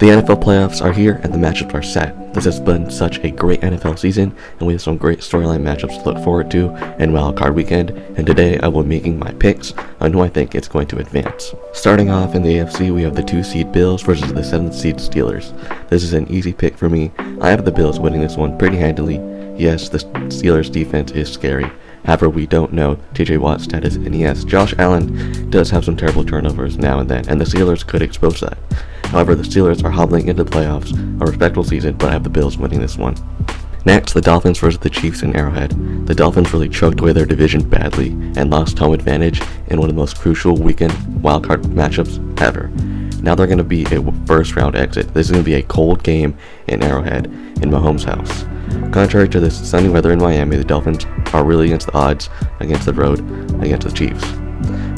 The NFL playoffs are here and the matchups are set. This has been such a great NFL season, and we have some great storyline matchups to look forward to in Wildcard Weekend, and today I will be making my picks on who I think is going to advance. Starting off in the AFC, we have the 2-seed Bills versus the 7th-seed Steelers. This is an easy pick for me. I have the Bills winning this one pretty handily. Yes, the Steelers defense is scary. However, we don't know TJ Watt's status, and yes, Josh Allen does have some terrible turnovers now and then, and the Steelers could expose that. However, the Steelers are hobbling into the playoffs, a respectable season, but I have the Bills winning this one. Next, the Dolphins versus the Chiefs in Arrowhead. The Dolphins really choked away their division badly and lost home advantage in one of the most crucial weekend wildcard matchups ever. Now they're going to be a first round exit. This is going to be a cold game in Arrowhead in Mahomes' house. Contrary to this sunny weather in Miami, the Dolphins are really against the odds against the road against the Chiefs.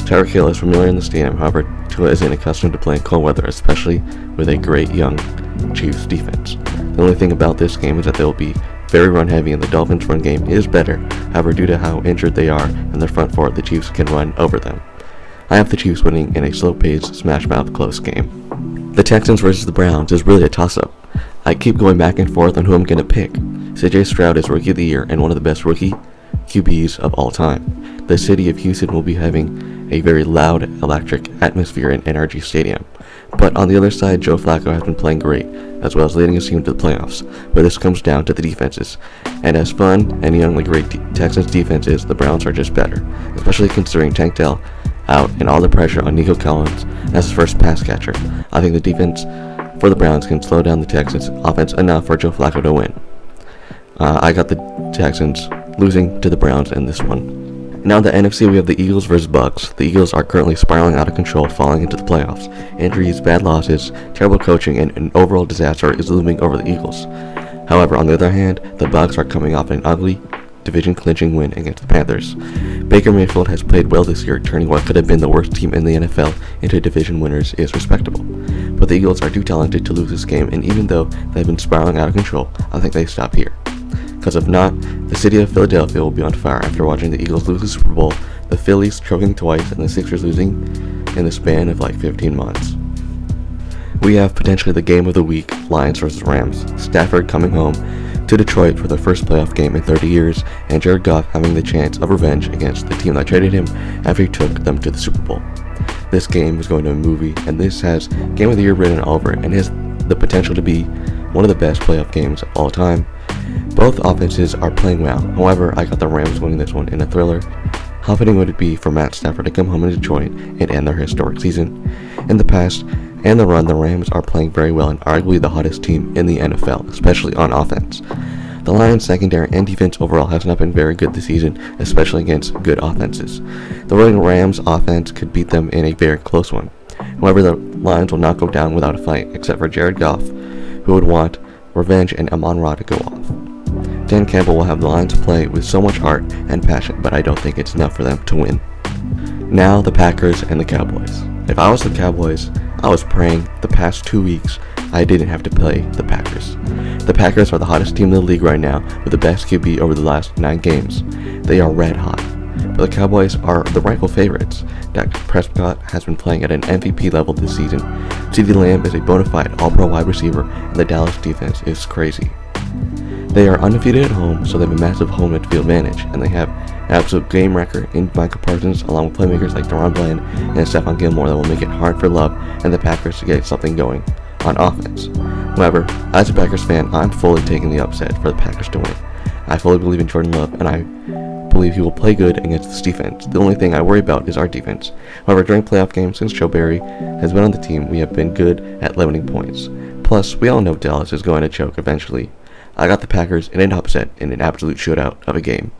Tyreek Hill is familiar in the stadium, however, Tua isn't accustomed to playing cold weather, especially with a great young Chiefs defense. The only thing about this game is that they will be very run heavy, and the Dolphins' run game is better. However, due to how injured they are in their front four, the Chiefs can run over them. I have the Chiefs winning in a slow-paced, smash-mouth close game. The Texans versus the Browns is really a toss-up. I keep going back and forth on who I'm going to pick. CJ Stroud is Rookie of the Year and one of the best rookie QBs of all time. The city of Houston will be having a very loud, electric atmosphere in NRG Stadium. But on the other side, Joe Flacco has been playing great, as well as leading his team to the playoffs, where this comes down to the defenses. And as fun and young the great Texans defense is, the Browns are just better, especially considering Tank Dell out and all the pressure on Nico Collins as his first pass catcher. I think the defense for the Browns can slow down the Texans' offense enough for Joe Flacco to win. I got the Texans losing to the Browns in this one. Now in the NFC, we have the Eagles versus Bucks. The Eagles are currently spiraling out of control, falling into the playoffs. Injuries, bad losses, terrible coaching, and an overall disaster is looming over the Eagles. However, on the other hand, the Bucks are coming off an ugly division-clinching win against the Panthers. Baker Mayfield has played well this year, turning what could have been the worst team in the NFL into division winners is respectable. But the Eagles are too talented to lose this game, and even though they've been spiraling out of control, I think they stop here. Because if not, the city of Philadelphia will be on fire after watching the Eagles lose the Super Bowl, the Phillies choking twice, and the Sixers losing in the span of like 15 months. We have potentially the game of the week, Lions versus Rams. Stafford coming home to Detroit for their first playoff game in 30 years, and Jared Goff having the chance of revenge against the team that traded him after he took them to the Super Bowl. This game is going to a movie, and this has Game of the Year written all over it, and has the potential to be one of the best playoff games of all time. Both offenses are playing well. However, I got the Rams winning this one in a thriller. How fitting would it be for Matt Stafford to come home in Detroit and end their historic season? In the past and the run, the Rams are playing very well and arguably the hottest team in the NFL, especially on offense. The Lions' secondary and defense overall has not been very good this season, especially against good offenses. The rolling Rams offense could beat them in a very close one. However, the Lions will not go down without a fight, except for Jared Goff, who would want revenge and Amon-Ra to go off. Dan Campbell will have the Lions play with so much heart and passion, but I don't think it's enough for them to win. Now the Packers and the Cowboys. If I was the Cowboys, I was praying the past 2 weeks I didn't have to play the Packers. The Packers are the hottest team in the league right now, with the best QB over the last 9 games. They are red hot. But the Cowboys are the rightful favorites. Dak Prescott has been playing at an MVP level this season. CeeDee Lamb is a bona fide all-pro wide receiver, and the Dallas defense is crazy. They are undefeated at home, so they have a massive home field advantage, and they have an absolute game record in Michael Parsons, along with playmakers like Deron Bland and Stephon Gilmore that will make it hard for Love and the Packers to get something going on offense. However, as a Packers fan, I'm fully taking the upset for the Packers to win. I fully believe in Jordan Love, and I believe he will play good against this defense. The only thing I worry about is our defense. However, during playoff games, since Joe Barry has been on the team, we have been good at limiting points. Plus, we all know Dallas is going to choke eventually. I got the Packers in an upset in an absolute shootout of a game.